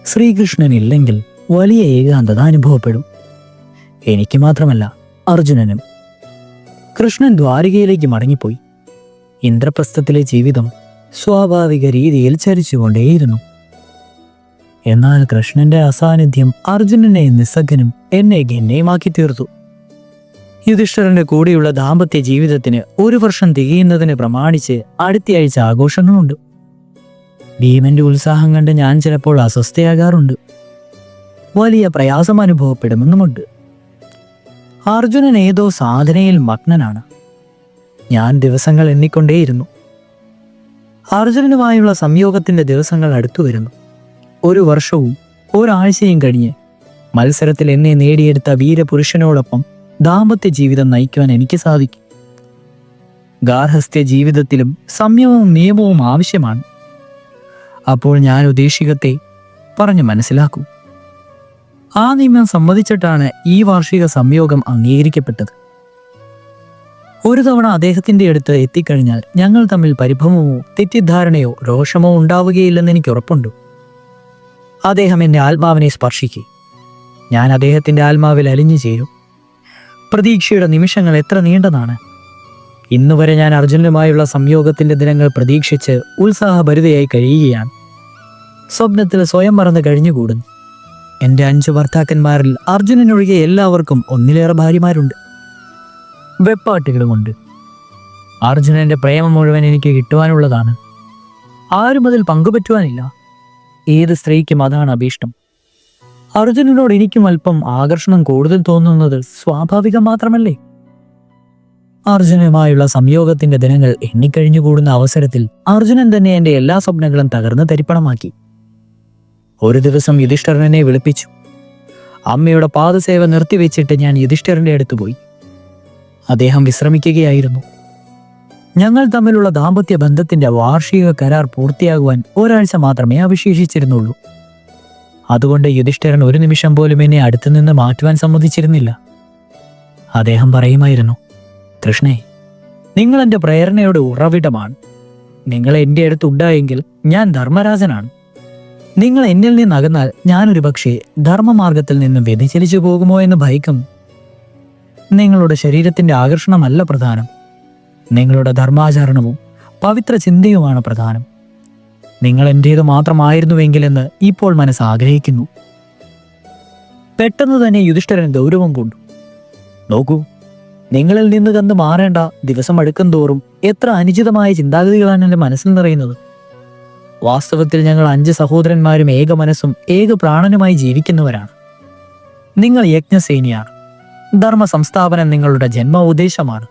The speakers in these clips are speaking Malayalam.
ശ്രീകൃഷ്ണൻ ഇല്ലെങ്കിൽ വലിയ ഏകാന്തത അനുഭവപ്പെടും. എനിക്ക് മാത്രമല്ല, അർജുനനും. കൃഷ്ണൻ ദ്വാരകയിലേക്ക് മടങ്ങിപ്പോയി. ഇന്ദ്രപ്രസ്ഥത്തിലെ ജീവിതം സ്വാഭാവിക രീതിയിൽ ചരിച്ചുകൊണ്ടേയിരുന്നു. എന്നാൽ കൃഷ്ണന്റെ അസാന്നിധ്യം അർജുനനെ നിസ്സംഗനും എന്നെ ഗണ്യമാക്കി തീർത്തു. യുധിഷ്ഠിരന്റെ കൂടെയുള്ള ദാമ്പത്യ ജീവിതത്തിന് 1 വർഷം തികയുന്നതിന് പ്രമാണിച്ച് അടുത്തയാഴ്ച ആഘോഷങ്ങളുണ്ട്. ഭീമന്റെ ഉത്സാഹം കണ്ട് ഞാൻ ചിലപ്പോൾ അസ്വസ്ഥയാകാറുണ്ട്. വലിയ പ്രയാസം അനുഭവപ്പെടുമെന്നുമുണ്ട്. അർജുനൻ ഏതോ സാധനയിൽ മഗ്നനാണ്. ഞാൻ ദിവസങ്ങൾ എണ്ണിക്കൊണ്ടേയിരുന്നു. അർജുനനുമായുള്ള സംയോഗത്തിന്റെ ദിവസങ്ങൾ അടുത്തു വരുന്നു. 1 വർഷവും 1 ആഴ്ചയും കഴിഞ്ഞ് മത്സരത്തിൽ എന്നെ നേടിയെടുത്ത വീരപുരുഷനോടൊപ്പം ദാമ്പത്യ ജീവിതം നയിക്കുവാൻ എനിക്ക് സാധിക്കും. ഗാർഹസ്ഥ്യ ജീവിതത്തിലും സംയമവും നിയമവും ആവശ്യമാണ്. അപ്പോൾ ഞാൻ ഉദ്ദേശികത്തെ പറഞ്ഞു മനസ്സിലാക്കും. ആ നിയമം സമ്മതിച്ചിട്ടാണ് ഈ വാർഷിക സംയോഗം അംഗീകരിക്കപ്പെട്ടത്. ഒരു തവണ അദ്ദേഹത്തിന്റെ അടുത്ത് എത്തിക്കഴിഞ്ഞാൽ ഞങ്ങൾ തമ്മിൽ പരിഭവമോ തെറ്റിദ്ധാരണയോ രോഷമോ ഉണ്ടാവുകയില്ലെന്ന് എനിക്ക് ഉറപ്പുണ്ട്. അദ്ദേഹം എൻ്റെ ആത്മാവിനെ സ്പർശിക്കും. ഞാൻ അദ്ദേഹത്തിന്റെ ആത്മാവിൽ അലിഞ്ഞു ചേരും. പ്രതീക്ഷയുടെ നിമിഷങ്ങൾ എത്ര നീണ്ടതാണ്. ഇന്നുവരെ ഞാൻ അർജുനനുമായുള്ള സംയോഗത്തിന്റെ ദിനങ്ങൾ പ്രതീക്ഷിച്ച് ഉത്സാഹഭരിതയായി കഴിയുകയാണ്. സ്വപ്നത്തിൽ സ്വയം മറന്ന് കഴിഞ്ഞുകൂടുന്നു. എൻ്റെ 5 ഭർത്താക്കന്മാരിൽ അർജുനനൊഴികെ എല്ലാവർക്കും 1-ലേറെ ഭാര്യമാരുണ്ട്, വെപ്പാട്ടുകളുമുണ്ട്. അർജുനന്റെ പ്രേമം മുഴുവൻ എനിക്ക് കിട്ടുവാനുള്ളതാണ്. ആരും അതിൽ പങ്കുപറ്റുവാനില്ല. ഏത് സ്ത്രീക്കും അതാണ് അഭീഷ്ടം. അർജുനനോട് എനിക്കും അല്പം ആകർഷണം കൂടുതൽ തോന്നുന്നത് സ്വാഭാവികം മാത്രമല്ലേ? അർജുനുമായുള്ള സംയോഗത്തിന്റെ ദിനങ്ങൾ എണ്ണിക്കഴിഞ്ഞുകൂടുന്ന അവസരത്തിൽ അർജുനൻ തന്നെ എൻ്റെ എല്ലാ സ്വപ്നങ്ങളും തകർന്ന് തരിപ്പണമാക്കി. ഒരു ദിവസം യുധിഷ്ഠിരനെ വിളിപ്പിച്ചു. അമ്മയുടെ പാദസേവ നിർത്തിവെച്ചിട്ട് ഞാൻ യുധിഷ്ഠിരന്റെ അടുത്ത് പോയി. അദ്ദേഹം വിശ്രമിക്കുകയായിരുന്നു. ഞങ്ങൾ തമ്മിലുള്ള ദാമ്പത്യ ബന്ധത്തിന്റെ വാർഷിക കരാർ പൂർത്തിയാകുവാൻ 1 ആഴ്ച മാത്രമേ അവശേഷിച്ചിരുന്നുള്ളൂ. അതുകൊണ്ട് യുധിഷ്ഠിരൻ 1 നിമിഷം പോലും എന്നെ അടുത്തുനിന്ന് മാറ്റുവാൻ സമ്മതിച്ചിരുന്നില്ല. അദ്ദേഹം പറയുമായിരുന്നു, കൃഷ്ണേ, നിങ്ങൾ എൻ്റെ പ്രേരണയുടെ ഉറവിടമാണ്. നിങ്ങൾ എൻ്റെ അടുത്തുണ്ടായെങ്കിൽ ഞാൻ ധർമ്മരാജനാണ്. നിങ്ങൾ എന്നിൽ നിന്നകന്നാൽ ഞാനൊരു പക്ഷേ ധർമ്മമാർഗത്തിൽ നിന്ന് വ്യതിചലിച്ചു പോകുമോ എന്ന് ഭയക്കും. നിങ്ങളുടെ ശരീരത്തിന്റെ ആകർഷണമല്ല പ്രധാനം. നിങ്ങളുടെ ധർമാചരണവും പവിത്ര ചിന്തയുമാണ് പ്രധാനം. നിങ്ങൾ എൻ്റേത് മാത്രമായിരുന്നുവെങ്കിലെന്ന് ഇപ്പോൾ മനസ്സ് ആഗ്രഹിക്കുന്നു. പെട്ടെന്ന് തന്നെ യുധിഷ്ഠിരൻ ഗൗരവം കൊണ്ടു. നോക്കൂ, നിങ്ങളിൽ നിന്ന് കണ്ട് മാറേണ്ട ദിവസം അടുക്കും തോറും എത്ര അനുചിതമായ ചിന്താഗതികളാണ് എൻ്റെ മനസ്സിൽ നിറയുന്നത്. വാസ്തവത്തിൽ ഞങ്ങൾ 5 സഹോദരന്മാരും ഏക മനസ്സും ഏക പ്രാണനുമായി ജീവിക്കുന്നവരാണ്. നിങ്ങൾ യജ്ഞസേനിയാണ്. ധർമ്മ സംസ്ഥാപനം നിങ്ങളുടെ ജന്മ ഉദ്ദേശമാണ്.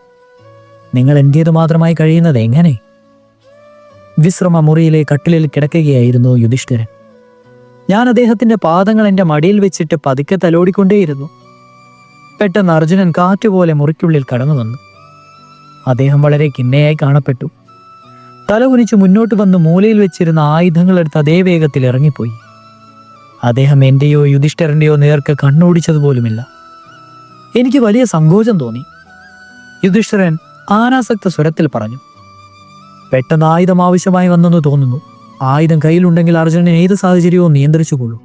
നിങ്ങൾ എൻ്റേത് മാത്രമായി കഴിയുന്നത് എങ്ങനെ? വിശ്രമ മുറിയിലെ കട്ടിലിൽ കിടക്കുകയായിരുന്നു യുധിഷ്ഠിരൻ. ഞാൻ അദ്ദേഹത്തിന്റെ പാദങ്ങൾ എൻ്റെ മടിയിൽ വെച്ചിട്ട് പതുക്കെ തലോടിക്കൊണ്ടേയിരുന്നു. പെട്ടെന്ന് അർജുനൻ കാറ്റുപോലെ മുറിക്കുള്ളിൽ കടന്നു വന്നു. അദ്ദേഹം വളരെ കിന്നയായി കാണപ്പെട്ടു. തലകുനിച്ച് മുന്നോട്ട് വന്ന് മൂലയിൽ വെച്ചിരുന്ന ആയുധങ്ങളെടുത്ത് അതേ വേഗത്തിൽ ഇറങ്ങിപ്പോയി. അദ്ദേഹം എൻ്റെയോ യുധിഷ്ഠിരന്റെയോ നേർക്ക് കണ്ണോടിച്ചതുപോലുമില്ല. എനിക്ക് വലിയ സങ്കോചം തോന്നി. യുധിഷ്ഠിരൻ ആനാസക്ത സ്വരത്തിൽ പറഞ്ഞു, പെട്ടെന്ന് ആയുധം ആവശ്യമായി വന്നെന്ന് തോന്നുന്നു. ആയുധം കയ്യിലുണ്ടെങ്കിൽ അർജുനൻ ഏത് സാഹചര്യവും നിയന്ത്രിച്ചുകൊള്ളൂ.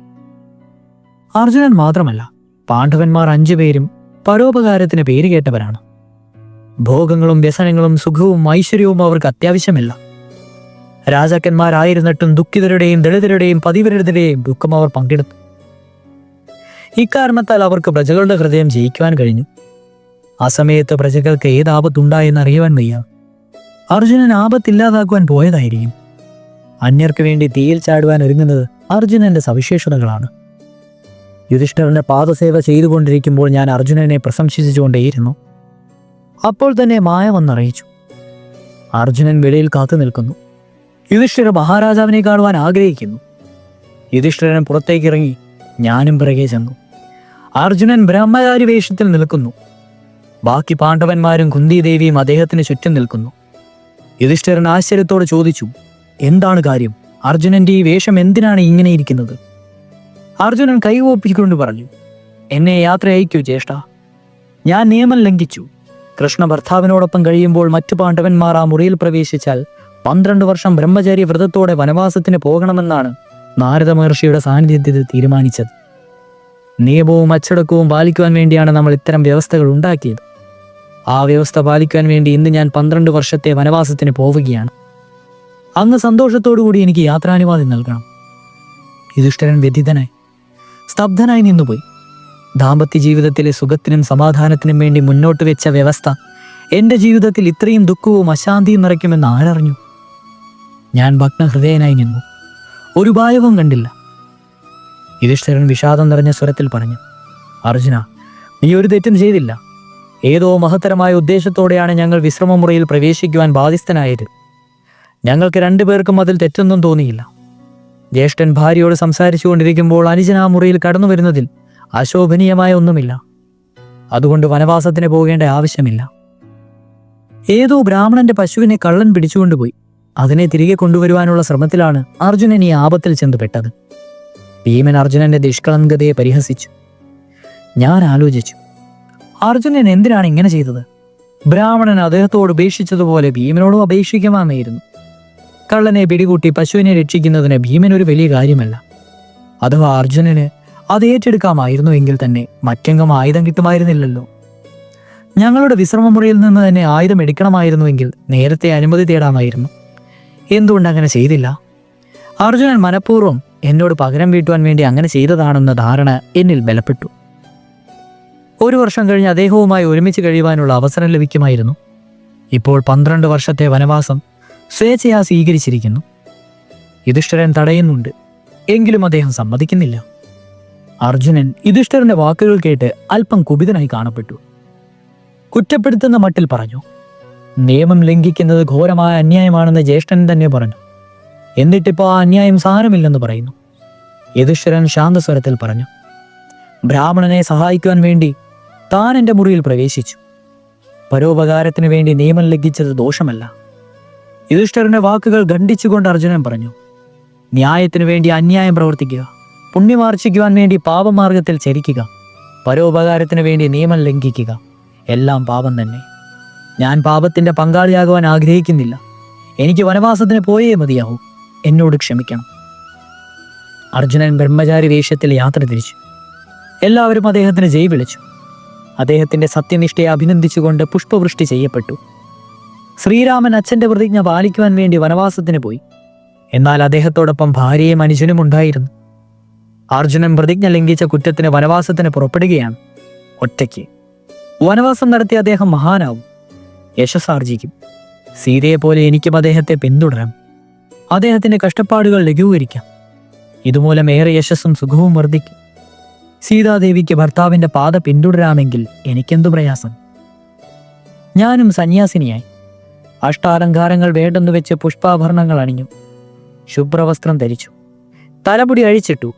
അർജുനൻ മാത്രമല്ല, പാണ്ഡവന്മാർ 5 പേരും പരോപകാരത്തിന് പേര് കേട്ടവരാണ്. ഭോഗങ്ങളും വ്യസനങ്ങളും സുഖവും ഐശ്വര്യവും അവർക്ക് അത്യാവശ്യമില്ല. രാജാക്കന്മാരായിരുന്നിട്ടും ദുഃഖിതരുടെയും ദളിതരുടെയും പതിവരുടെയും ദുഃഖം അവർ പങ്കെടുത്തു. ഇക്കാരണത്താൽ അവർക്ക് പ്രജകളുടെ ഹൃദയം ജയിക്കുവാൻ കഴിഞ്ഞു. ആ സമയത്ത് പ്രജകൾക്ക് ഏത് ആപത്തുണ്ടായെന്ന് അറിയുവാൻ വയ്യ. അർജുനൻ ആപത്തില്ലാതാക്കുവാൻ പോയതായിരിക്കും. അന്യർക്ക് വേണ്ടി തീയിൽ ചാടുവാൻ ഒരുങ്ങുന്നത് അർജുനന്റെ സവിശേഷതകളാണ്. യുധിഷ്ഠിരന്റെ പാദസേവ ചെയ്തുകൊണ്ടിരിക്കുമ്പോൾ ഞാൻ അർജുനനെ പ്രശംസിച്ചുകൊണ്ടേയിരുന്നു. അപ്പോൾ തന്നെ മായ വന്നറിയിച്ചു. അർജുനൻ വെളിയിൽ കാത്തു നിൽക്കുന്നു. യുധിഷ്ഠിരൻ മഹാരാജാവിനെ കാണുവാൻ ആഗ്രഹിക്കുന്നു. യുധിഷ്ഠിരൻ പുറത്തേക്കിറങ്ങി. ഞാനും പിറകെ ചെന്നു. അർജുനൻ ബ്രഹ്മചാരി വേഷത്തിൽ നിൽക്കുന്നു. ബാക്കി പാണ്ഡവന്മാരും കുന്തിദേവിയും അദ്ദേഹത്തിന് ചുറ്റും നിൽക്കുന്നു. യുധിഷ്ഠിരൻ ആശ്ചര്യത്തോടെ ചോദിച്ചു, എന്താണ് കാര്യം? അർജുനന്റെ ഈ വേഷം എന്തിനാണ് ഇങ്ങനെ ഇരിക്കുന്നത്? അർജുനൻ കൈകോപ്പിക്കൊണ്ട് പറഞ്ഞു, എന്നെ യാത്ര അയക്കൂ ജ്യേഷ്ഠ. ഞാൻ നിയമം ലംഘിച്ചു. കൃഷ്ണ ഭർത്താവിനോടൊപ്പം കഴിയുമ്പോൾ മറ്റു പാണ്ഡവന്മാർ ആ മുറിയിൽ പ്രവേശിച്ചാൽ 12 വർഷം ബ്രഹ്മചാര്യ വ്രതത്തോടെ വനവാസത്തിന് പോകണമെന്നാണ് നാരദ മഹർഷിയുടെ സാന്നിധ്യത്തിൽ തീരുമാനിച്ചത്. നിയമവും അച്ചടക്കവും പാലിക്കുവാൻ വേണ്ടിയാണ് നമ്മൾ ഇത്തരം വ്യവസ്ഥകൾ ഉണ്ടാക്കിയത്. ആ വ്യവസ്ഥ പാലിക്കാൻ വേണ്ടി ഇന്ന് ഞാൻ 12 വർഷത്തെ വനവാസത്തിന് പോവുകയാണ്. അങ്ങ് സന്തോഷത്തോടുകൂടി എനിക്ക് യാത്രാനുവാദം നൽകണം. യുധിഷ്ഠിരൻ വ്യഥിതനായി സ്തബ്ധനായി നിന്നുപോയി. ദാമ്പത്യ ജീവിതത്തിലെ സുഖത്തിനും സമാധാനത്തിനും വേണ്ടി മുന്നോട്ട് വെച്ച വ്യവസ്ഥ എൻ്റെ ജീവിതത്തിൽ ഇത്രയും ദുഃഖവും അശാന്തിയും നിറയ്ക്കുമെന്ന് ആരറിഞ്ഞു? ഞാൻ ഭഗ്നഹൃദയനായി നിന്നു. ഒരു ഉപായവും കണ്ടില്ല. യുധിഷ്ഠിരൻ വിഷാദം നിറഞ്ഞ സ്വരത്തിൽ പറഞ്ഞു, അർജുന, നീ ഒരു തെറ്റും ചെയ്തില്ല. ഏതോ മഹത്തരമായ ഉദ്ദേശത്തോടെയാണ് ഞങ്ങൾ വിശ്രമമുറിയിൽ പ്രവേശിക്കുവാൻ ബാധ്യസ്ഥനായത്. ഞങ്ങൾക്ക് 2 പേർക്കും അതിൽ തെറ്റൊന്നും തോന്നിയില്ല. ജ്യേഷ്ഠൻ ഭാര്യയോട് സംസാരിച്ചു കൊണ്ടിരിക്കുമ്പോൾ അനുജൻ ആ മുറിയിൽ കടന്നു വരുന്നതിൽ അശോഭനീയമായ ഒന്നുമില്ല. അതുകൊണ്ട് വനവാസത്തിന് പോകേണ്ട ആവശ്യമില്ല. ഏതോ ബ്രാഹ്മണന്റെ പശുവിനെ കള്ളൻ പിടിച്ചുകൊണ്ടുപോയി. അതിനെ തിരികെ കൊണ്ടുവരുവാനുള്ള ശ്രമത്തിലാണ് അർജുനൻ ഈ ആപത്തിൽ ചെന്നുപെട്ടത്. ഭീമൻ അർജുനന്റെ നിഷ്കളങ്കതയെ പരിഹസിച്ചു. ഞാൻ ആലോചിച്ചു, അർജുനൻ എന്തിനാണ് ഇങ്ങനെ ചെയ്തത്? ബ്രാഹ്മണൻ അദ്ദേഹത്തോട് ഉപേക്ഷിച്ചതുപോലെ ഭീമനോടും അപേക്ഷിക്കുമായിരുന്നു. കള്ളനെ പിടികൂട്ടി പശുവിനെ രക്ഷിക്കുന്നതിന് ഭീമൻ ഒരു വലിയ കാര്യമല്ല. അഥവാ അർജുനന് അത് ഏറ്റെടുക്കാമായിരുന്നു എങ്കിൽ തന്നെ മറ്റെങ്കും ആയുധം കിട്ടുമായിരുന്നില്ലല്ലോ. ഞങ്ങളുടെ വിശ്രമമുറിയിൽ നിന്ന് തന്നെ ആയുധം എടുക്കണമായിരുന്നുവെങ്കിൽ നേരത്തെ അനുമതി തേടാമായിരുന്നു. എന്തുകൊണ്ട് അങ്ങനെ ചെയ്തില്ല? അർജുനൻ മനഃപൂർവ്വം എന്നോട് പകരം വീട്ടുവാൻ വേണ്ടി അങ്ങനെ ചെയ്തതാണെന്ന ധാരണ എന്നിൽ ബലപ്പെട്ടു. 1 വർഷം കഴിഞ്ഞ് അദ്ദേഹവുമായി ഒരുമിച്ച് കഴിയുവാനുള്ള അവസരം ലഭിക്കുമായിരുന്നു. ഇപ്പോൾ 12 വർഷത്തെ വനവാസം സ്വേച്ഛയാ സ്വീകരിച്ചിരിക്കുന്നു. യുധിഷ്ഠിരൻ തടയുന്നുണ്ട്, എങ്കിലും അദ്ദേഹം സമ്മതിക്കുന്നില്ല. അർജുനൻ യുധിഷ്ഠിരന്റെ വാക്കുകൾ കേട്ട് അല്പം കുപിതനായി കാണപ്പെട്ടു. കുറ്റപ്പെടുത്തുന്ന മട്ടിൽ പറഞ്ഞു, നിയമം ലംഘിക്കുന്നത് ഘോരമായ അന്യായമാണെന്ന് ജ്യേഷ്ഠൻ തന്നെ പറഞ്ഞു. എന്നിട്ടിപ്പോൾ ആ അന്യായം സാരമില്ലെന്ന് പറയുന്നു. യുധിഷ്ഠിരൻ ശാന്തസ്വരത്തിൽ പറഞ്ഞു, ബ്രാഹ്മണനെ സഹായിക്കുവാൻ വേണ്ടി താൻ എൻ്റെ മുറിയിൽ പ്രവേശിച്ചു. പരോപകാരത്തിന് വേണ്ടി നിയമം ലംഘിച്ചത് ദോഷമല്ല. യുധിഷ്ഠിരന്റെ വാക്കുകൾ ഖണ്ഡിച്ചുകൊണ്ട് അർജുനൻ പറഞ്ഞു, ന്യായത്തിനു വേണ്ടി അന്യായം പ്രവർത്തിക്കുക, പുണ്യമാർജിക്കുവാൻ വേണ്ടി പാപമാർഗത്തിൽ ചരിക്കുക, പരോപകാരത്തിന് വേണ്ടി നിയമം ലംഘിക്കുക, എല്ലാം പാപം തന്നെ. ഞാൻ പാപത്തിന്റെ പങ്കാളിയാകുവാൻ ആഗ്രഹിക്കുന്നില്ല. എനിക്ക് വനവാസത്തിന് പോയേ മതിയാവൂ. എന്നോട് ക്ഷമിക്കണം. അർജുനൻ ബ്രഹ്മചാരി വേഷത്തിൽ യാത്ര തിരിച്ചു. എല്ലാവരും അദ്ദേഹത്തിന് ജയ് വിളിച്ചു. അദ്ദേഹത്തിന്റെ സത്യനിഷ്ഠയെ അഭിനന്ദിച്ചുകൊണ്ട് പുഷ്പവൃഷ്ടി ചെയ്യപ്പെട്ടു. ശ്രീരാമൻ അച്ഛന്റെ പ്രതിജ്ഞ പാലിക്കുവാൻ വേണ്ടി വനവാസത്തിന് പോയി. എന്നാൽ അദ്ദേഹത്തോടൊപ്പം ഭാര്യയും അനുജനും ഉണ്ടായിരുന്നു. അർജുനൻ പ്രതിജ്ഞ ലംഘിച്ച കുറ്റത്തിന് വനവാസത്തിന് പുറപ്പെടുകയാണ്. ഒറ്റയ്ക്ക് വനവാസം നടത്തി അദ്ദേഹം മഹാനാവും, യശസ്സാർജിക്കും. സീതയെപ്പോലെ എനിക്കും അദ്ദേഹത്തെ പിന്തുടരാം. അദ്ദേഹത്തിന്റെ കഷ്ടപ്പാടുകൾ ലഘൂകരിക്കാം. ഇതുമൂലം ഏറെ യശസ്സും സുഖവും വർദ്ധിക്കും. സീതാദേവിക്ക് ഭർത്താവിന്റെ പാത പിന്തുടരാമെങ്കിൽ എനിക്കെന്തു പ്രയാസം? ഞാനും സന്യാസിനിയായി. അഷ്ടാലങ്കാരങ്ങൾ വേണ്ടെന്നു വെച്ച് പുഷ്പാഭരണങ്ങൾ അണിഞ്ഞു. ശുഭ്രവസ്ത്രം ധരിച്ചു. തലമുടി അഴിച്ചിട്ടു.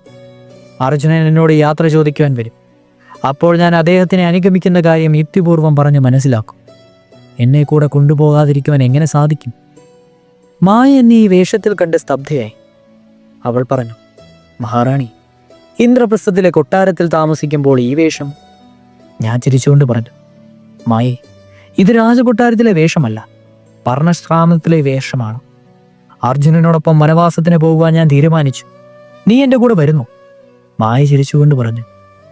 അർജുനൻ എന്നോട് യാത്ര ചോദിക്കുവാൻ വരും. അപ്പോൾ ഞാൻ അദ്ദേഹത്തിനെ അനുഗമിക്കുന്ന കാര്യം യുക്തിപൂർവം പറഞ്ഞ് മനസ്സിലാക്കും. എന്നെ കൂടെ കൊണ്ടുപോകാതിരിക്കുവാൻ എങ്ങനെ സാധിക്കും? മായ എന്നെ ഈ വേഷത്തിൽ കണ്ട് സ്തബ്ധയായി. അവൾ പറഞ്ഞു, മഹാറാണി, ഇന്ദ്രപ്രസ്ഥത്തിലെ കൊട്ടാരത്തിൽ താമസിക്കുമ്പോൾ ഈ വേഷം? ഞാൻ ചിരിച്ചുകൊണ്ട് പറഞ്ഞു, മായേ, ഇത് രാജകൊട്ടാരത്തിലെ വേഷമല്ല, പർണശ്രാമത്തിലെ വേഷമാണ്. അർജുനനോടൊപ്പം വനവാസത്തിന് പോകുവാൻ ഞാൻ തീരുമാനിച്ചു. നീ എൻ്റെ കൂടെ വരുന്നു? മായ ചിരിച്ചുകൊണ്ട് പറഞ്ഞു,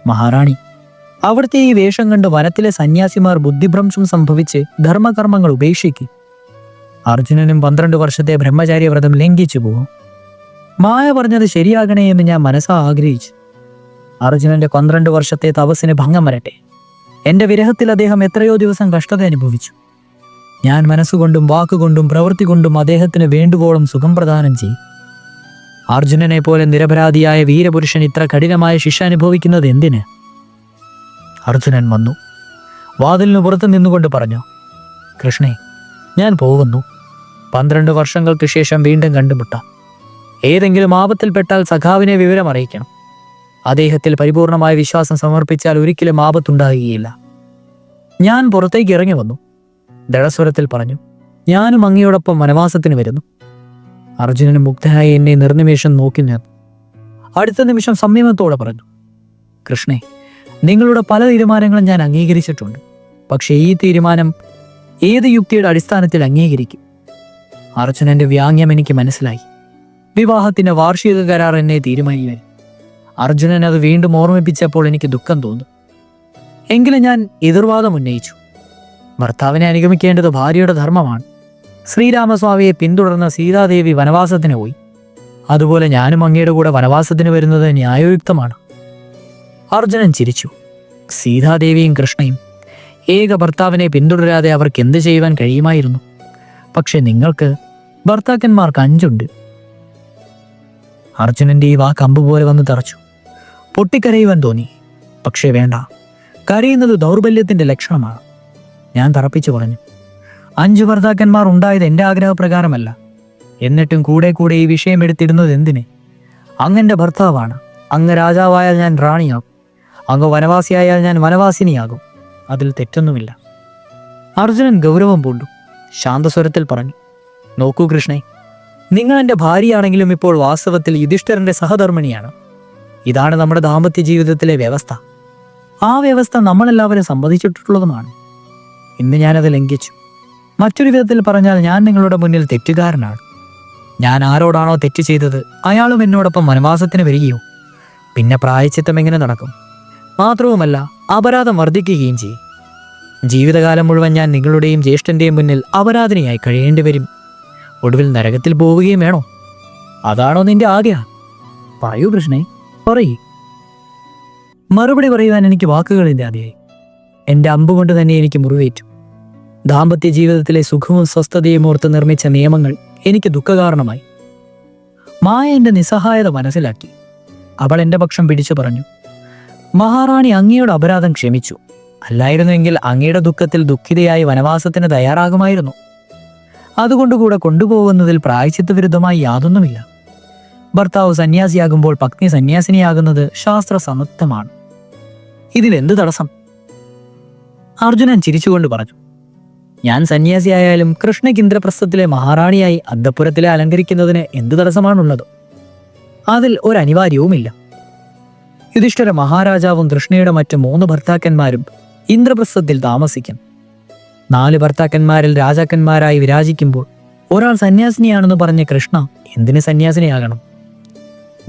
മഹാറാണി, അവിടുത്തെ ഈ വേഷം കണ്ട് വനത്തിലെ സന്യാസിമാർ ബുദ്ധിഭ്രംശം സംഭവിച്ച് ധർമ്മകർമ്മങ്ങൾ ഉപേക്ഷിക്കും. അർജുനനും 12 വർഷത്തെ ബ്രഹ്മചാര്യവ്രതം ലംഘിച്ചു പോകും. മായ പറഞ്ഞത് ശരിയാകണേ എന്ന് ഞാൻ മനസ്സാ ആഗ്രഹിച്ചു. അർജുനന്റെ 12 വർഷത്തെ തപസ്സിന് ഭംഗം വരട്ടെ. എൻ്റെ വിരഹത്തിൽ അദ്ദേഹം എത്രയോ ദിവസം കഷ്ടത അനുഭവിച്ചു. ഞാൻ മനസ്സുകൊണ്ടും വാക്കുകൊണ്ടും പ്രവൃത്തി കൊണ്ടും അദ്ദേഹത്തിന് വേണ്ടുവോളം സുഖം പ്രദാനം ചെയ്യും. അർജുനനെ പോലെ നിരപരാധിയായ വീരപുരുഷൻ ഇത്ര കഠിനമായ ശിക്ഷ അനുഭവിക്കുന്നത് എന്തിന്? അർജുനൻ വന്നു. വാതിലിന് പുറത്ത് നിന്നുകൊണ്ട് പറഞ്ഞു, കൃഷ്ണേ, ഞാൻ പോകുന്നു. 12 വർഷങ്ങൾക്ക് ശേഷം വീണ്ടും കണ്ടുമുട്ടാം. ഏതെങ്കിലും ആപത്തിൽപ്പെട്ടാൽ സഖാവിനെ വിവരം അറിയിക്കണം. അദ്ദേഹത്തിൽ പരിപൂർണമായ വിശ്വാസം സമർപ്പിച്ചാൽ ഒരിക്കലും ആപത്തുണ്ടാകുകയില്ല. ഞാൻ പുറത്തേക്ക് ഇറങ്ങി വന്നു. ദൃഢസ്വരത്തിൽ പറഞ്ഞു, ഞാനും അങ്ങയോടൊപ്പം വനവാസത്തിന് വരുന്നു. അർജുനന് മുഗ്ധനായി എന്നെ നിർനിമേഷം നോക്കി നിന്നു. അടുത്ത നിമിഷം സംയമനത്തോടെ പറഞ്ഞു, കൃഷ്ണേ, നിങ്ങളുടെ പല തീരുമാനങ്ങളും ഞാൻ അംഗീകരിച്ചിട്ടുണ്ട്. പക്ഷേ ഈ തീരുമാനം ഏത് യുക്തിയുടെ അടിസ്ഥാനത്തിൽ അംഗീകരിക്കും? അർജുനന്റെ വ്യാംഗ്യം എനിക്ക് മനസ്സിലായി. വിവാഹത്തിന്റെ വാർഷിക കരാർ എന്നെ തീരുമാനിക്കുവാൻ. അർജുനൻ അത് വീണ്ടും ഓർമ്മിപ്പിച്ചപ്പോൾ എനിക്ക് ദുഃഖം തോന്നി. എങ്കിലും ഞാൻ എതിർവാദം ഉന്നയിച്ചു. ഭർത്താവിനെ അനുഗമിക്കേണ്ടത് ഭാര്യയുടെ ധർമ്മമാണ്. ശ്രീരാമസ്വാമിയെ പിന്തുടർന്ന സീതാദേവി വനവാസത്തിന് പോയി. അതുപോലെ ഞാനും അങ്ങയുടെ കൂടെ വനവാസത്തിന് വരുന്നത് ന്യായയുക്തമാണ്. അർജുനൻ ചിരിച്ചു. സീതാദേവിയും കൃഷ്ണയും ഏക ഭർത്താവിനെ പിന്തുടരാതെ അവർക്ക് എന്ത് ചെയ്യുവാൻ കഴിയുമായിരുന്നു? പക്ഷെ നിങ്ങൾക്ക് ഭർത്താക്കന്മാർക്ക് 5 ഉണ്ട്. അർജുനന്റെ ഈ വാക്ക് അമ്പ് പോലെ വന്ന് തറച്ചു. പൊട്ടിക്കരയുവാൻ തോന്നി. പക്ഷേ വേണ്ട, കരയുന്നത് ദൗർബല്യത്തിന്റെ ലക്ഷണമാണ്. ഞാൻ തറപ്പിച്ചു പറഞ്ഞു. 5 ഭർത്താക്കന്മാർ ഉണ്ടായത് എൻ്റെ ആഗ്രഹപ്രകാരമല്ല. എന്നിട്ടും കൂടെ കൂടെ ഈ വിഷയം എടുത്തിടുന്നത് എന്തിന്? അങ്ങന്റെ ഭർത്താവാണ്. അങ്ങ് രാജാവായാൽ ഞാൻ റാണിയാകും. അങ്ങ് വനവാസിയായാൽ ഞാൻ വനവാസിനിയാകും. അതിൽ തെറ്റൊന്നുമില്ല. അർജുനൻ ഗൗരവം പൂണ്ടു. ശാന്തസ്വരത്തിൽ പറഞ്ഞു, നോക്കൂ കൃഷ്ണേ, നിങ്ങൾ എൻ്റെ ഭാര്യയാണെങ്കിലും ഇപ്പോൾ വാസ്തവത്തിൽ യുധിഷ്ഠിരന്റെ സഹധർമ്മിണിയാണ്. ഇതാണ് നമ്മുടെ ദാമ്പത്യ ജീവിതത്തിലെ വ്യവസ്ഥ. ആ വ്യവസ്ഥ നമ്മളെല്ലാവരും സമ്മതിച്ചിട്ടുള്ളതുമാണ്. ഇന്ന് ഞാനത് ലംഘിച്ചു. മറ്റൊരു വിധത്തിൽ പറഞ്ഞാൽ ഞാൻ നിങ്ങളുടെ മുന്നിൽ തെറ്റുകാരനാണ്. ഞാൻ ആരോടാണോ തെറ്റ് ചെയ്തത് അയാളും എന്നോടൊപ്പം വനവാസത്തിന് വരികയോ? പിന്നെ പ്രായശ്ചിത്തം എങ്ങനെ നടക്കും? മാത്രവുമല്ല, അപരാധം വർദ്ധിക്കുകയും ചെയ്യും. ജീവിതകാലം മുഴുവൻ ഞാൻ നിങ്ങളുടെയും ജ്യേഷ്ഠന്റെയും മുന്നിൽ അപരാധിനിയായി കഴിയേണ്ടി വരും. ഒടുവിൽ നരകത്തിൽ പോവുകയും വേണോ? അതാണോ നിന്റെ ആഗ്രഹം? പറയൂ കൃഷ്ണേ, പറയൂ. മറുപടി പറയുവാൻ എനിക്ക് വാക്കുകളില്ലാതെയായി. എൻ്റെ അമ്പുകൊണ്ട് തന്നെ എനിക്ക് മുറിവേറ്റു. ദാമ്പത്യ ജീവിതത്തിലെ സുഖവും സ്വസ്ഥതയും ഓർത്ത് നിർമ്മിച്ച നിയമങ്ങൾ എനിക്ക് ദുഃഖകാരണമായി. മായ എൻ്റെ നിസ്സഹായത മനസ്സിലാക്കി. അവൾ എൻ്റെ പക്ഷം പിടിച്ചു പറഞ്ഞു, മഹാറാണി അങ്ങയുടെ അപരാധം ക്ഷമിച്ചു. അല്ലായിരുന്നുവെങ്കിൽ അങ്ങയുടെ ദുഃഖത്തിൽ ദുഃഖിതയായി വനവാസത്തിന് തയ്യാറാകുമായിരുന്നു. അതുകൊണ്ടുകൂടെ കൊണ്ടുപോകുന്നതിൽ പ്രായശ്ചിത്ത വിരുദ്ധമായി യാതൊന്നുമില്ല. ഭർത്താവ് സന്യാസിയാകുമ്പോൾ പത്നി സന്യാസിനിയാകുന്നത് ശാസ്ത്രസമ്മതമാണ്. ഇതിലെന്ത് തടസ്സം? അർജുനൻ ചിരിച്ചുകൊണ്ട് പറഞ്ഞു, ഞാൻ സന്യാസിയായാലും കൃഷ്ണയ്ക്ക് ഇന്ദ്രപ്രസ്ഥത്തിലെ മഹാറാണിയായി അന്തഃപുരത്തിലെ അലങ്കരിക്കുന്നതിന് എന്ത് തടസ്സമാണുള്ളത്? അതിൽ ഒരു അനിവാര്യവുമില്ല. യുധിഷ്ഠിര മഹാരാജാവും കൃഷ്ണയുടെ മറ്റ് 3 ഭർത്താക്കന്മാരും ഇന്ദ്രപ്രസ്ഥത്തിൽ താമസിക്കും. 4 ഭർത്താക്കന്മാരിൽ രാജാക്കന്മാരായി വിരാജിക്കുമ്പോൾ ഒരാൾ സന്യാസിനിയാണെന്ന് പറഞ്ഞ കൃഷ്ണ എന്തിന് സന്യാസിനിയാകണം?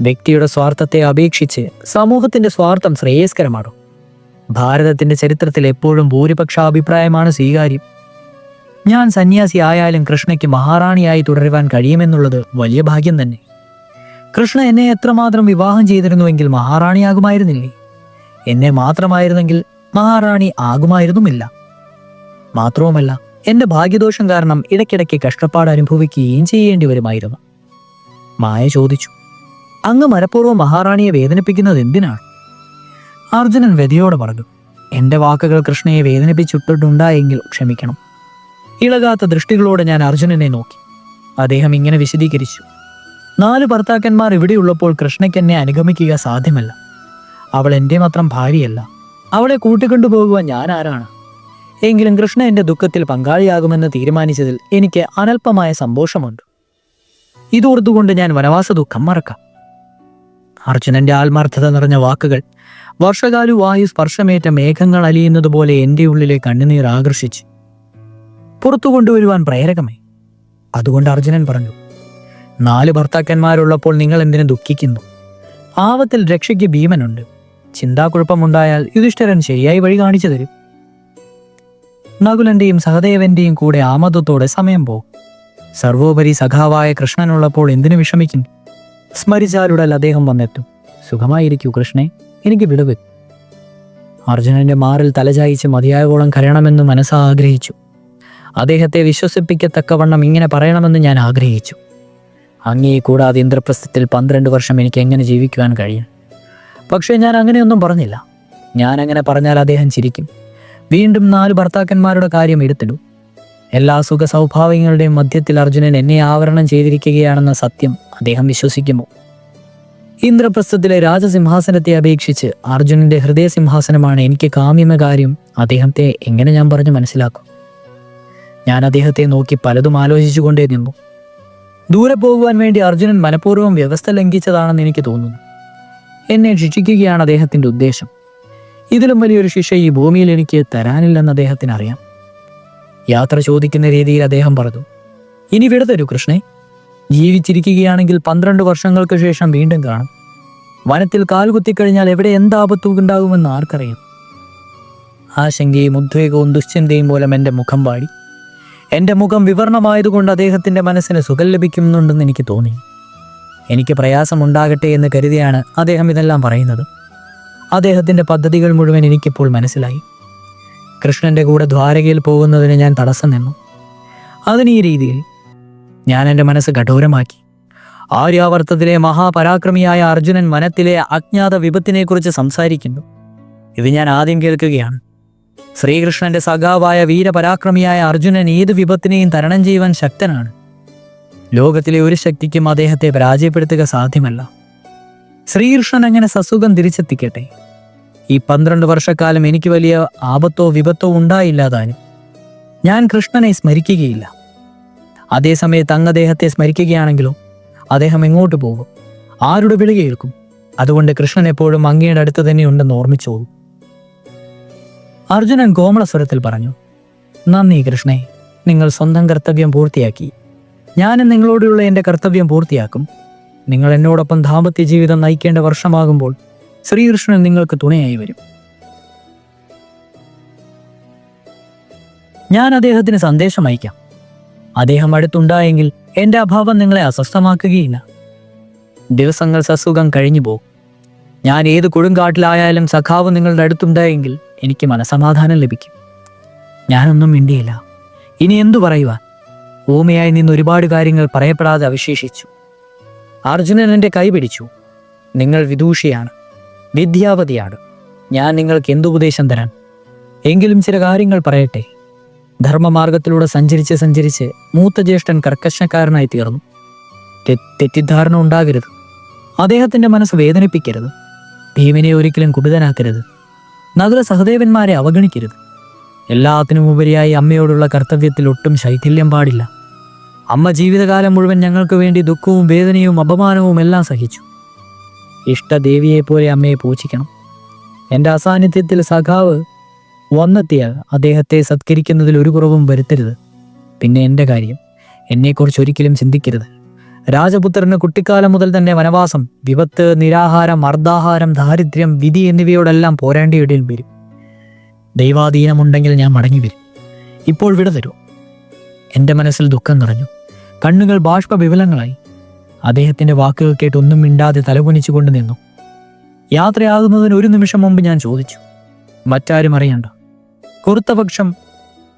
വ്യക്തിയുടെ സ്വാർത്ഥത്തെ അപേക്ഷിച്ച് സമൂഹത്തിന്റെ സ്വാർത്ഥം ശ്രേയസ്കരമാണോ? ഭാരതത്തിന്റെ ചരിത്രത്തിൽ എപ്പോഴും ഭൂരിപക്ഷ അഭിപ്രായമാണ് സ്വീകാര്യം. ഞാൻ സന്യാസി ആയാലും കൃഷ്ണയ്ക്ക് മഹാറാണിയായി തുടരുവാൻ കഴിയുമെന്നുള്ളത് വലിയ ഭാഗ്യം തന്നെ. കൃഷ്ണ എന്നെ എത്രമാത്രം വിവാഹം ചെയ്തിരുന്നുവെങ്കിൽ മഹാറാണിയാകുമായിരുന്നില്ലേ? എന്നെ മാത്രമായിരുന്നെങ്കിൽ മഹാറാണി ആകുമായിരുന്നുമില്ല. മാത്രവുമല്ല, എന്റെ ഭാഗ്യദോഷം കാരണം ഇടയ്ക്കിടയ്ക്ക് കഷ്ടപ്പാട് അനുഭവിക്കുകയും ചെയ്യേണ്ടി വരുമായിരുന്നു. മായ ചോദിച്ചു, അങ്ങ് മനഃപൂർവ്വം മഹാറാണിയെ വേദനിപ്പിക്കുന്നത് എന്തിനാണ്? അർജുനൻ വ്യതയോടെ പറഞ്ഞു, എന്റെ വാക്കുകൾ കൃഷ്ണയെ വേദനിപ്പിച്ചിട്ടുണ്ടായെങ്കിൽ ക്ഷമിക്കണം. ഇളകാത്ത ദൃഷ്ടികളോടെ ഞാൻ അർജുനനെ നോക്കി. അദ്ദേഹം ഇങ്ങനെ വിശദീകരിച്ചു, 4 ഭർത്താക്കന്മാർ ഇവിടെയുള്ളപ്പോൾ കൃഷ്ണയ്ക്ക് എന്നെ അനുഗമിക്കുക സാധ്യമല്ല. അവൾ എൻ്റെ മാത്രം ഭാര്യയല്ല. അവളെ കൂട്ടിക്കൊണ്ടുപോകുവാൻ ഞാൻ ആരാണ്? എങ്കിലും കൃഷ്ണ എൻ്റെ ദുഃഖത്തിൽ പങ്കാളിയാകുമെന്ന് തീരുമാനിച്ചതിൽ എനിക്ക് അനൽപമായ സന്തോഷമുണ്ട്. ഇതോർത്തുകൊണ്ട് ഞാൻ വനവാസ ദുഃഖം മറക്കാം. അർജുനന്റെ ആത്മാർത്ഥത നിറഞ്ഞ വാക്കുകൾ വർഷകാലു വായു സ്പർശമേറ്റ മേഘങ്ങൾ അലിയുന്നത് പോലെ എൻ്റെ ഉള്ളിലെ കണ്ണുനീർ ആകർഷിച്ച് പുറത്തു കൊണ്ടുവരുവാൻ പ്രേരകമായി. അതുകൊണ്ട് അർജുനൻ പറഞ്ഞു, 4 ഭർത്താക്കന്മാരുള്ളപ്പോൾ നിങ്ങൾ എന്തിനു ദുഃഖിക്കുന്നു? ആപത്തിൽ രക്ഷയ്ക്ക് ഭീമനുണ്ട്. ചിന്താക്കുഴപ്പമുണ്ടായാൽ യുധിഷ്ഠിരൻ ശരിയായി വഴി കാണിച്ചു തരും. നകുലന്റെയും സഹദേവന്റെയും കൂടെ ആമദത്തോടെ സമയം പോകും. സർവോപരി സഖാവായ കൃഷ്ണനുള്ളപ്പോൾ എന്തിനു വിഷമിക്കുന്നു? സ്മരിച്ചാലുടൽ അദ്ദേഹം വന്നെത്തും. സുഖമായിരിക്കൂ കൃഷ്ണേ, എനിക്ക് വിടുവ്. അർജുനന്റെ മാറിൽ തലചായിച്ച് മതിയായവോളം കരയണമെന്ന് മനസ്സ് ആഗ്രഹിച്ചു. അദ്ദേഹത്തെ വിശ്വസിപ്പിക്കത്തക്കവണ്ണം ഇങ്ങനെ പറയണമെന്ന് ഞാൻ ആഗ്രഹിച്ചു. അങ്ങേ കൂടാതെ ഇന്ദ്രപ്രസ്ഥത്തിൽ 12 വർഷം എനിക്ക് എങ്ങനെ ജീവിക്കുവാൻ കഴിയും? പക്ഷേ ഞാൻ അങ്ങനെയൊന്നും പറഞ്ഞില്ല. ഞാൻ അങ്ങനെ പറഞ്ഞാൽ അദ്ദേഹം ചിരിക്കും. വീണ്ടും 4 ഭർത്താക്കന്മാരുടെ കാര്യം എടുത്തിടും. എല്ലാ സുഖ സൗഭാഗ്യങ്ങളുടെയും മധ്യത്തിൽ അർജുനൻ എന്നെ ആവരണം ചെയ്തിരിക്കുകയാണെന്ന സത്യം അദ്ദേഹം വിശ്വസിക്കുമോ? ഇന്ദ്രപ്രസ്ഥത്തിലെ രാജസിംഹാസനത്തെ അപേക്ഷിച്ച് അർജുനന്റെ ഹൃദയസിംഹാസനമാണ് എനിക്ക് കാമ്യമ കാര്യം. അദ്ദേഹത്തെ എങ്ങനെ ഞാൻ പറഞ്ഞു മനസ്സിലാക്കും? ഞാൻ അദ്ദേഹത്തെ നോക്കി പലതും ആലോചിച്ചുകൊണ്ടേ നിന്നു. ദൂരെ പോകുവാൻ വേണ്ടി അർജുനൻ മനഃപൂർവ്വം വ്യവസ്ഥ ലംഘിച്ചതാണെന്ന് എനിക്ക് തോന്നുന്നു. എന്നെ ശിക്ഷിക്കുകയാണ് അദ്ദേഹത്തിന്റെ ഉദ്ദേശം. ഇതിലും വലിയൊരു ശിക്ഷ ഈ ഭൂമിയിൽ എനിക്ക് തരാനില്ലെന്ന് അദ്ദേഹത്തിന് അറിയാം. യാത്ര ചോദിക്കുന്ന രീതിയിൽ അദ്ദേഹം പറഞ്ഞു, ഇനി വിട തരൂ കൃഷ്ണേ. ജീവിച്ചിരിക്കുകയാണെങ്കിൽ 12 വർഷങ്ങൾക്ക് ശേഷം വീണ്ടും കാണും. വനത്തിൽ കാൽകുത്തിക്കഴിഞ്ഞാൽ എവിടെ എന്താപത്തുണ്ടാകുമെന്ന് ആർക്കറിയാം? ആശങ്കയും ഉദ്വേഗവും ദുശ്ചിന്തയും മൂലം എൻ്റെ മുഖം വാടി. എൻ്റെ മുഖം വിവരണമായതുകൊണ്ട് അദ്ദേഹത്തിൻ്റെ മനസ്സിന് സുഖം ലഭിക്കുന്നുണ്ടെന്ന് എനിക്ക് തോന്നി. എനിക്ക് പ്രയാസമുണ്ടാകട്ടെ എന്ന് കരുതിയാണ് അദ്ദേഹം ഇതെല്ലാം പറയുന്നത്. അദ്ദേഹത്തിൻ്റെ പദ്ധതികൾ മുഴുവൻ എനിക്കിപ്പോൾ മനസ്സിലായി. കൃഷ്ണൻ്റെ കൂടെ ദ്വാരകയിൽ പോകുന്നതിന് ഞാൻ തടസ്സം നിന്നു. അതിന് ഈ രീതിയിൽ ഞാൻ എൻ്റെ മനസ്സ് കഠോരമാക്കി. ആര്യാവർത്തത്തിലെ മഹാപരാക്രമിയായ അർജുനൻ വനത്തിലെ അജ്ഞാത വിപത്തിനെക്കുറിച്ച് സംസാരിക്കുന്നു. ഇത് ഞാൻ ആദ്യം കേൾക്കുകയാണ്. ശ്രീകൃഷ്ണന്റെ സഖാവായ വീരപരാക്രമിയായ അർജുനൻ ഏത് വിപത്തിനെയും തരണം ചെയ്യുവാൻ ശക്തനാണ്. ലോകത്തിലെ ഒരു ശക്തിക്കും അദ്ദേഹത്തെ പരാജയപ്പെടുത്തുക സാധ്യമല്ല. ശ്രീകൃഷ്ണൻ അങ്ങനെ സസുഖം തിരിച്ചെത്തിക്കട്ടെ. ഈ 12 വർഷക്കാലം എനിക്ക് വലിയ ആപത്തോ വിപത്തോ ഉണ്ടായില്ലാതാനും. ഞാൻ കൃഷ്ണനെ സ്മരിക്കുകയില്ല. അതേസമയത്ത് അങ്ങ് അദ്ദേഹത്തെ സ്മരിക്കുകയാണെങ്കിലോ അദ്ദേഹം എങ്ങോട്ട് പോകും? ആരുടെ വിളി കേൾക്കും? അതുകൊണ്ട് കൃഷ്ണൻ എപ്പോഴും അങ്ങയുടെ അടുത്ത് തന്നെയുണ്ടെന്ന് ഓർമ്മിച്ചോളൂ. അർജുനൻ കോമളസ്വരത്തിൽ പറഞ്ഞു. നന്ദി കൃഷ്ണേ, നിങ്ങൾ സ്വന്തം കർത്തവ്യം പൂർത്തിയാക്കി. ഞാനും നിങ്ങളോടുള്ള എൻ്റെ കർത്തവ്യം പൂർത്തിയാക്കും. നിങ്ങൾ എന്നോടൊപ്പം ദാമ്പത്യ ജീവിതം നയിക്കേണ്ട വർഷമാകുമ്പോൾ ശ്രീകൃഷ്ണൻ നിങ്ങൾക്ക് തുണയായി വരും. ഞാൻ അദ്ദേഹത്തിന് സന്ദേശം അയക്കാം. അദ്ദേഹം അടുത്തുണ്ടായെങ്കിൽ എൻ്റെ അഭാവം നിങ്ങളെ അസ്വസ്ഥമാക്കുകയില്ല. ദിവസങ്ങൾ സസുഖം കഴിഞ്ഞു പോകും. ഞാൻ ഏത് കൊടുങ്കാട്ടിലായാലും സഖാവ് നിങ്ങളുടെ അടുത്തുണ്ടായെങ്കിൽ എനിക്ക് മനസമാധാനം ലഭിക്കും. ഞാനൊന്നും മിണ്ടിയില്ല. ഇനി എന്തു പറയുവാൻ? ഊമയായി നിന്ന് ഒരുപാട് കാര്യങ്ങൾ പറയപ്പെടാതെ അവശേഷിച്ചു. അർജുനൻ എൻ്റെ കൈ പിടിച്ചു. നിങ്ങൾ വിദൂഷിയാണ്, വിദ്യാവതിയാണ്. ഞാൻ നിങ്ങൾക്ക് എന്തുപദേശം തരാൻ? എങ്കിലും ചില കാര്യങ്ങൾ പറയട്ടെ. ധർമ്മമാർഗത്തിലൂടെ സഞ്ചരിച്ച് മൂത്ത ജ്യേഷ്ഠൻ കർക്കശക്കാരനായി തീർന്നു. തെറ്റിദ്ധാരണ ഉണ്ടാകരുത്. അദ്ദേഹത്തിൻ്റെ മനസ്സ് വേദനിപ്പിക്കരുത്. ഭീമനെ ഒരിക്കലും കുപിതനാക്കരുത്. നകുല സഹദേവന്മാരെ അവഗണിക്കരുത്. എല്ലാത്തിനും ഉപരിയായി അമ്മയോടുള്ള കർത്തവ്യത്തിൽ ഒട്ടും ശൈഥില്യം പാടില്ല. അമ്മ ജീവിതകാലം മുഴുവൻ ഞങ്ങൾക്ക് വേണ്ടി ദുഃഖവും വേദനയും അപമാനവും എല്ലാം സഹിച്ചു. ഇഷ്ടദേവിയെപ്പോലെ അമ്മയെ പൂജിക്കണം. എൻ്റെ അസാന്നിധ്യത്തിൽ സഖാവ് വന്നെത്തിയാൽ അദ്ദേഹത്തെ സത്കരിക്കുന്നതിൽ ഒരു കുറവും വരുത്തരുത്. പിന്നെ എൻ്റെ കാര്യം, എന്നെക്കുറിച്ച് ഒരിക്കലും ചിന്തിക്കരുത്. രാജപുത്രന് കുട്ടിക്കാലം മുതൽ തന്നെ വനവാസം, വിപത്ത്, നിരാഹാരം, അർദ്ധാഹാരം, ദാരിദ്ര്യം, വിധി എന്നിവയോടെല്ലാം പോരാണ്ടിയിടയിൽ വരും. ദൈവാധീനമുണ്ടെങ്കിൽ ഞാൻ മടങ്ങി വരും. ഇപ്പോൾ വിട തരൂ. എൻ്റെ മനസ്സിൽ ദുഃഖം നിറഞ്ഞു. കണ്ണുകൾ ബാഷ്പവിപുലങ്ങളായി. അദ്ദേഹത്തിൻ്റെ വാക്കുകൾ കേട്ട് ഒന്നും മിണ്ടാതെ തലകുനിച്ചുകൊണ്ട് നിന്നു. യാത്രയാകുന്നതിന് ഒരു നിമിഷം മുമ്പ് ഞാൻ ചോദിച്ചു, മറ്റാരും അറിയണ്ട. കുറുത്തപക്ഷം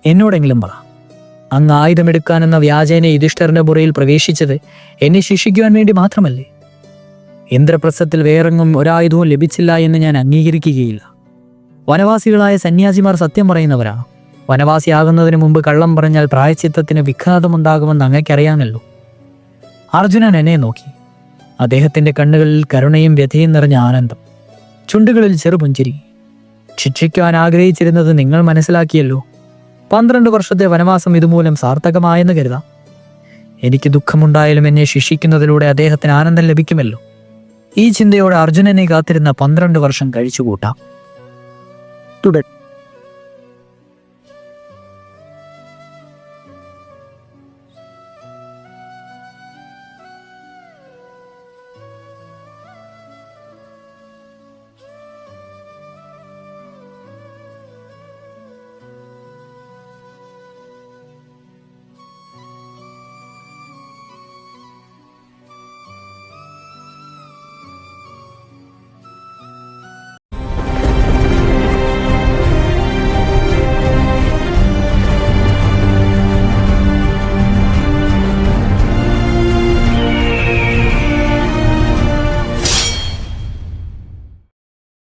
എന്നോടെങ്കിലും പറ. അങ്ങ് ആയുധമെടുക്കാനെന്ന വ്യാജേന യുധിഷ്ഠിരന്റെ പുറയിൽ പ്രവേശിച്ചത് എന്നെ ശിക്ഷിക്കുവാൻ വേണ്ടി മാത്രമല്ലേ? ഇന്ദ്രപ്രസ്ഥത്തിൽ വേറെങ്ങും ഒരായുധവും ലഭിച്ചില്ല എന്ന് ഞാൻ അംഗീകരിക്കുകയില്ല. വനവാസികളായ സന്യാസിമാർ സത്യം പറയുന്നവരാണ്. വനവാസിയാകുന്നതിന് മുമ്പ് കള്ളം പറഞ്ഞാൽ പ്രായശ്ചിത്തത്തിന് വിഘാതമുണ്ടാകുമെന്ന് അങ്ങയ്ക്കറിയാമല്ലോ. അർജുനൻ എന്നെ നോക്കി. അദ്ദേഹത്തിൻ്റെ കണ്ണുകളിൽ കരുണയും വ്യഥയും നിറഞ്ഞ ആനന്ദം, ചുണ്ടുകളിൽ ചെറുപുഞ്ചിരി. ശിക്ഷിക്കുവാൻ ആഗ്രഹിച്ചിരുന്നത് നിങ്ങൾ മനസ്സിലാക്കിയല്ലോ. 12 വർഷത്തെ വനവാസം ഇതുമൂലം സാർത്ഥകമായെന്ന് കരുതാം. എനിക്ക് ദുഃഖമുണ്ടായാലും എന്നെ ശിക്ഷിക്കുന്നതിലൂടെ അദ്ദേഹത്തിന് ആനന്ദം ലഭിക്കുമല്ലോ. ഈ ചിന്തയോടെ അർജുനനെ കാത്തിരുന്ന 12 വർഷം കഴിച്ചുകൂട്ടാം. തുടർ.